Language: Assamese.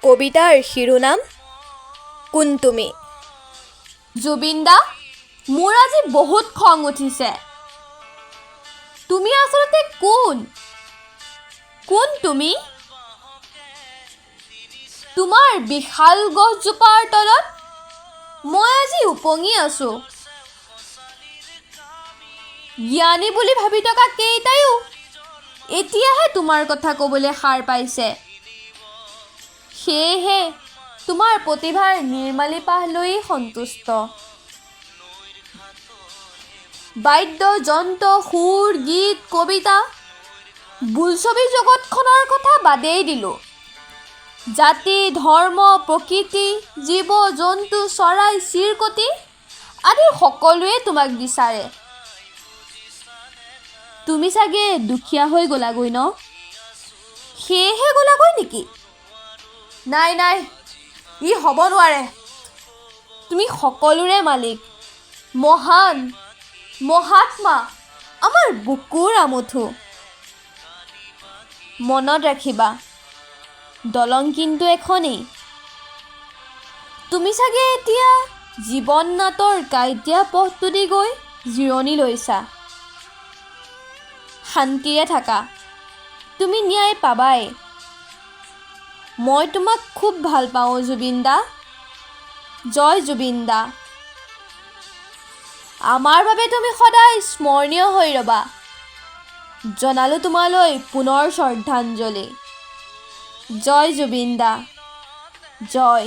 কবিতাৰ শিৰোনাম কোন তুমি। জুবিন দা, মোৰ আজি বহুত খং উঠিছে। তুমি আচলতে কোন? কোন তুমি? তোমাৰ বিশাল গছজোপাৰ তলত মই আজি উপঙি আছো। জ্ঞানী বুলি ভাবি থকা কেইটাইও এতিয়াহে তোমাৰ কথা ক'বলৈ সাৰ পাইছে। সেয়েহে তোমাৰ প্ৰতিভাৰ নিৰ্মালিপাহ লৈয়ে সন্তুষ্ট। বাদ্য যন্ত্ৰ, সুৰ, গীত, কবিতা, বোলছবি জগতখনৰ কথা বাদেই দিলোঁ। জাতি, ধৰ্ম, প্ৰকৃতি, জীৱ জন্তু, চৰাই চিৰিকটি আদি সকলোৱে তোমাক বিচাৰে। তুমি চাগে দুখীয়া হৈ গ'লাগৈ ন? সেয়েহে গ'লাগৈ নেকি? নাই নাই, ই হ'ব নোৱাৰে। তুমি সকলোৰে মালিক, মহান, মহাত্মা, আমাৰ বুকুৰ আমঠু। মনত ৰাখিবা, দলং কিন্তু এখনেই। তুমি চাগে এতিয়া জীৱন নাটৰ কাইটীয়া পথটোদি গৈ জিৰণি লৈছা। শান্তিৰে থাকা, তুমি ন্যায় পাবাই। মই তোমাক খুব ভাল পাওঁ জুবিন দা। জয় জুবিন দা। আমাৰ বাবে তুমি সদায় স্মৰণীয় হৈ ৰ'বা। জনালোঁ তোমালৈ পুনৰ শ্ৰদ্ধাঞ্জলি। জয় জুবিন দা, জয়।